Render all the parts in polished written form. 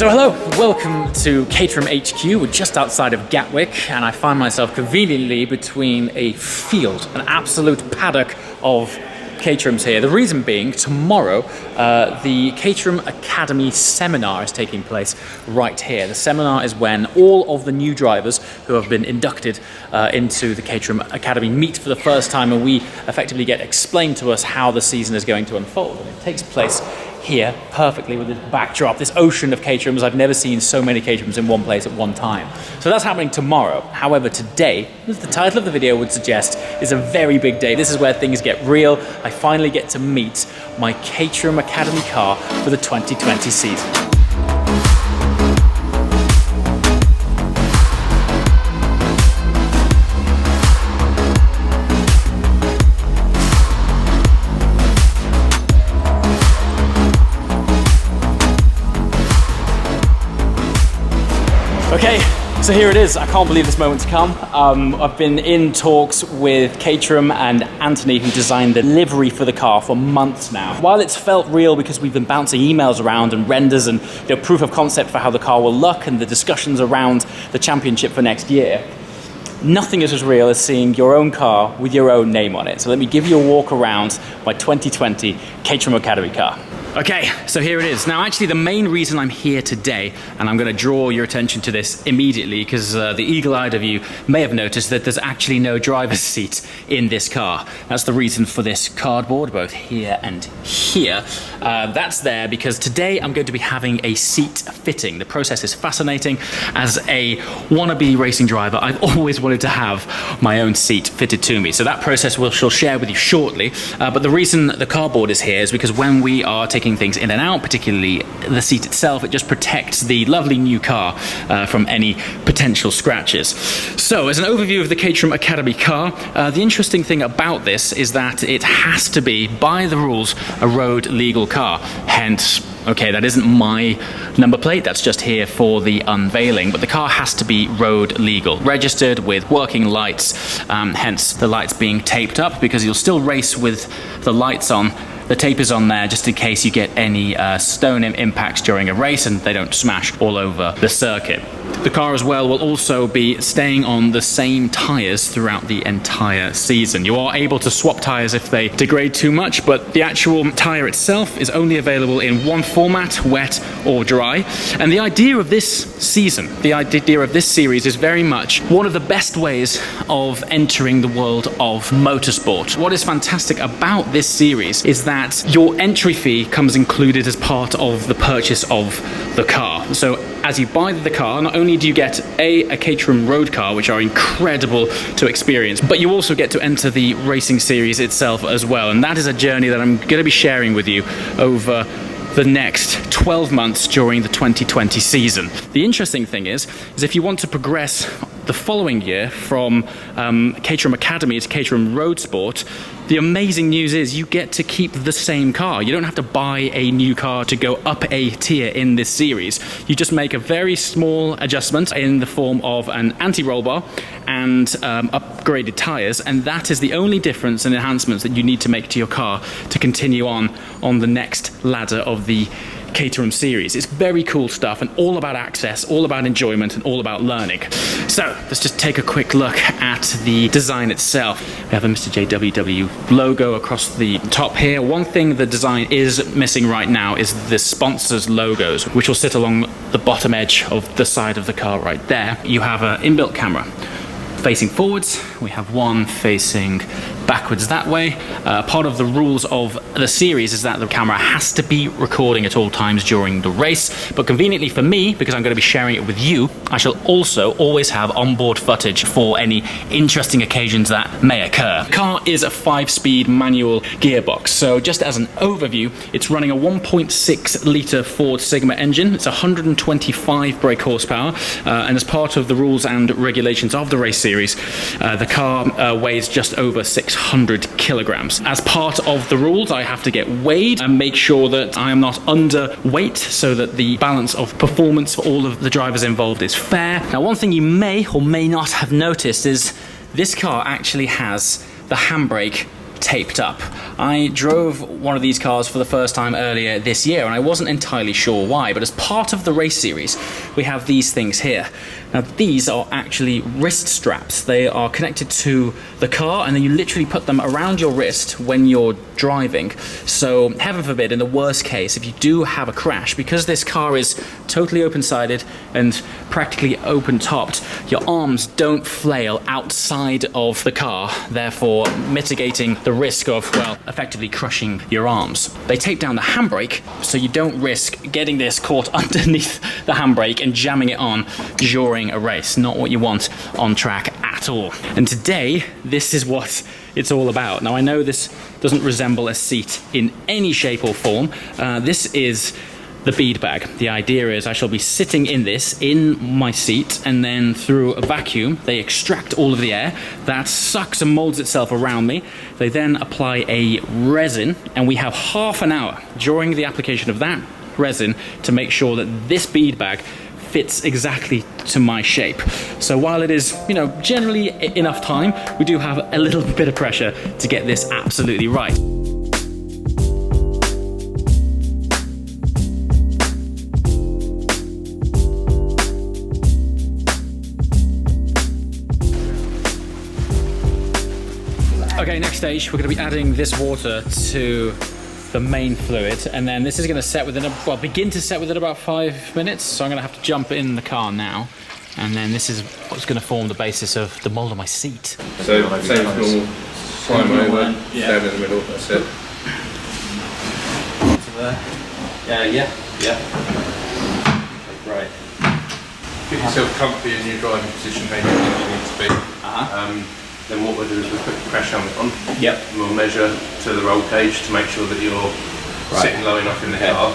So hello, welcome to Caterham HQ. We're just outside of Gatwick and I find myself conveniently between a field, an absolute paddock of Caterhams here. The reason being, tomorrow the Caterham Academy seminar is taking place right here. The seminar is when all of the new drivers who have been inducted into the Caterham Academy meet for the first time, and we effectively get explained to us how the season is going to unfold. And it takes place here perfectly with this backdrop, this ocean of Caterhams. I've never seen so many Caterhams in one place at one time. So that's happening tomorrow. However, today, as the title of the video would suggest, is a very big day. This is where things get real. I finally get to meet my Caterham Academy car for the 2020 season. Okay, so here it is. I can't believe this moment's come. I've been in talks with Caterham and Anthony, who designed the livery for the car, for months now. While it's felt real because we've been bouncing emails around and renders and proof of concept for how the car will look and the discussions around the championship for next year, nothing is as real as seeing your own car with your own name on it. So let me give you a walk around my 2020 Caterham Academy car. Okay, so here it is. Now, actually, the main reason I'm here today, and I'm going to draw your attention to this immediately, because the eagle-eyed of you may have noticed that there's actually no driver's seat in this car. That's the reason for this cardboard, both here and here. That's there because today I'm going to be having a seat fitting. The process is fascinating. As a wannabe racing driver, I've always wanted to have my own seat fitted to me. So that process shall share with you shortly. But the reason the cardboard is here is because when we are taking things in and out, particularly the seat itself, it just protects the lovely new car from any potential scratches. So, as an overview of the Caterham Academy car, the interesting thing about this is that it has to be, by the rules, a road legal car. Hence, okay, that isn't my number plate, that's just here for the unveiling, but the car has to be road legal, registered with working lights, hence the lights being taped up, because you'll still race with the lights on. The tape is on there just in case you get any stone impacts during a race and they don't smash all over the circuit. The car as well will also be staying on the same tyres throughout the entire season. You are able to swap tyres if they degrade too much, but the actual tyre itself is only available in one format, wet or dry. And the idea of this season, the idea of this series, is very much one of the best ways of entering the world of motorsport. What is fantastic about this series is that your entry fee comes included as part of the purchase of the car. So as you buy the car, not only do you get a Caterham road car, which are incredible to experience, but you also get to enter the racing series itself as well. And that is a journey that I'm going to be sharing with you over the next 12 months during the 2020 season. The interesting thing is if you want to progress the following year from Caterham Academy to Caterham Road Sport, the amazing news is you get to keep the same car. You don't have to buy a new car to go up a tier in this series. You just make a very small adjustment in the form of an anti-roll bar and upgraded tyres, and that is the only difference and enhancements that you need to make to your car to continue on the next ladder of the Caterham series. It's very cool stuff and all about access, all about enjoyment and all about learning. So let's just take a quick look at the design itself. We have a MrJWW logo across the top here. One thing the design is missing right now is the sponsors logos, which will sit along the bottom edge of the side of the car right there. You have an inbuilt camera facing forwards, we have one facing backwards that way. Part of the rules of the series is that the camera has to be recording at all times during the race, but conveniently for me, because I'm going to be sharing it with you, I shall also always have onboard footage for any interesting occasions that may occur. The car is a 5-speed manual gearbox, so just as an overview, it's running a 1.6 litre Ford Sigma engine. It's 125 brake horsepower, and as part of the rules and regulations of the race series, the car weighs just over 600 kilograms. As part of the rules, I have to get weighed and make sure that I am not underweight so that the balance of performance for all of the drivers involved is fair. Now, one thing you may or may not have noticed is this car actually has the handbrake taped up. I drove one of these cars for the first time earlier this year, and I wasn't entirely sure why, but as part of the race series, we have these things here. Now, these are actually wrist straps. They are connected to the car, and then you literally put them around your wrist when you're driving. So, heaven forbid, in the worst case, if you do have a crash, because this car is totally open-sided and practically open-topped, your arms don't flail outside of the car, therefore mitigating the risk of, well, effectively crushing your arms. They tape down the handbrake, so you don't risk getting this caught underneath the handbrake and jamming it on during a race. Not what you want on track at all. And today, this is what it's all about. Now, I know this doesn't resemble a seat in any shape or form. This is the bead bag. The idea is I shall be sitting in this, in my seat, and then through a vacuum, they extract all of the air. That sucks and molds itself around me. They then apply a resin, and we have half an hour during the application of that resin to make sure that this bead bag fits exactly to my shape. So while it is, generally enough time, we do have a little bit of pressure to get this absolutely right. Okay, next stage, we're going to be adding this water to the main fluid, and then this is going to set within begin to set within about 5 minutes. So I'm going to have to jump in the car now, and then this is what's going to form the basis of the mold of my seat. So same as normal, climb over, stand in the middle. That's it. Yeah. Okay, great. Get yourself comfy in your driving position, maybe you need to be. Then what we'll do is we'll put the crash helmet on. Yep. And we'll measure to the roll cage to make sure that you're sitting low enough in the car.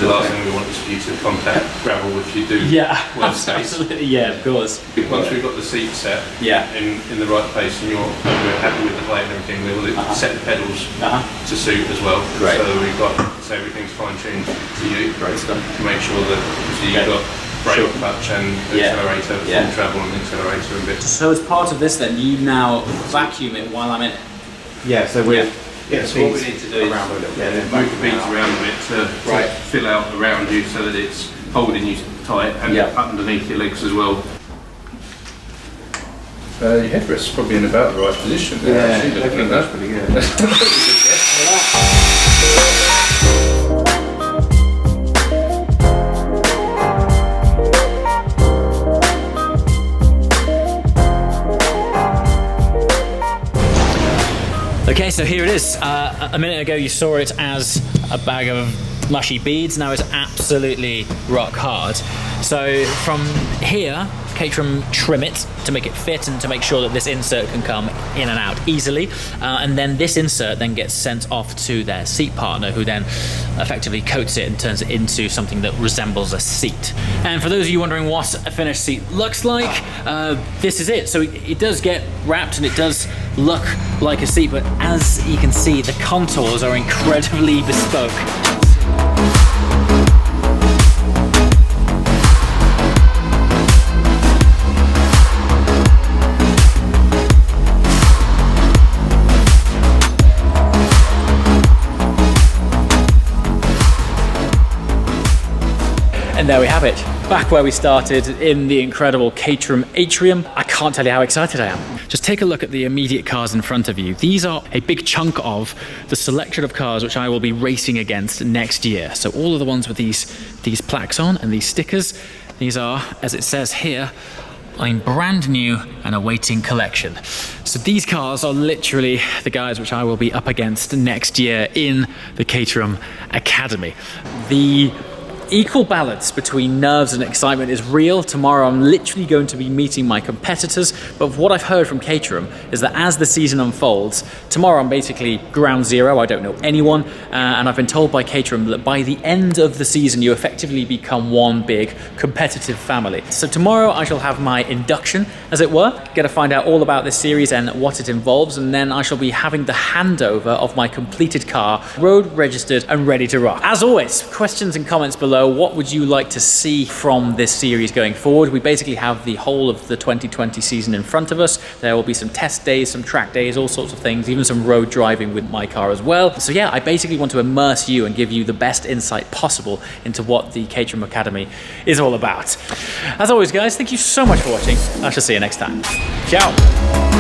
The last thing we want is for you to contact gravel if you do. Yeah, absolutely. Yeah, of course. Once we've got the seat set in the right place and we're happy with the height and everything, we will set the pedals to suit as well. Great. So everything's fine-tuned to you. Great stuff. To make sure that you've got brake, clutch and accelerator, full travel and accelerator and bits. So as part of this then, you now vacuum it while I'm in it? Yeah, so we're... so what we need to do is move the beads around a bit to fill out around you so that it's holding you tight and underneath your legs as well. Your headrest's probably in about the right position. Yeah, I think that's pretty good. Okay, so here it is. A minute ago you saw it as a bag of mushy beads. Now it's absolutely rock hard. So from here, Caterham trim it to make it fit and to make sure that this insert can come in and out easily. And then this insert then gets sent off to their seat partner, who then effectively coats it and turns it into something that resembles a seat. And for those of you wondering what a finished seat looks like, this is it. So it does get wrapped and it does look like a seat, but as you can see, the contours are incredibly bespoke. And there we have it, back where we started in the incredible Caterham atrium. I can't tell you how excited I am. Just take a look at the immediate cars in front of you. These are a big chunk of the selection of cars which I will be racing against next year. So all of the ones with these plaques on and these stickers, these are, as it says here, I'm brand new and awaiting collection. So these cars are literally the guys which I will be up against next year in the Caterham Academy. The equal balance between nerves and excitement is real. Tomorrow I'm literally going to be meeting my competitors, but what I've heard from Caterham is that as the season unfolds, tomorrow I'm basically ground zero. I don't know anyone, and I've been told by Caterham that by the end of the season you effectively become one big competitive family. So tomorrow I shall have my induction, as it were, get to find out all about this series and what it involves, and then I shall be having the handover of my completed car, road registered and ready to rock. As always, questions and comments below below. What would you like to see from this series going forward? We basically have the whole of the 2020 season in front of us. There will be some test days, some track days, all sorts of things, even some road driving with my car as well. So yeah, I basically want to immerse you and give you the best insight possible into what the Caterham Academy is all about. As always, guys, thank you so much for watching. I shall see you next time. Ciao.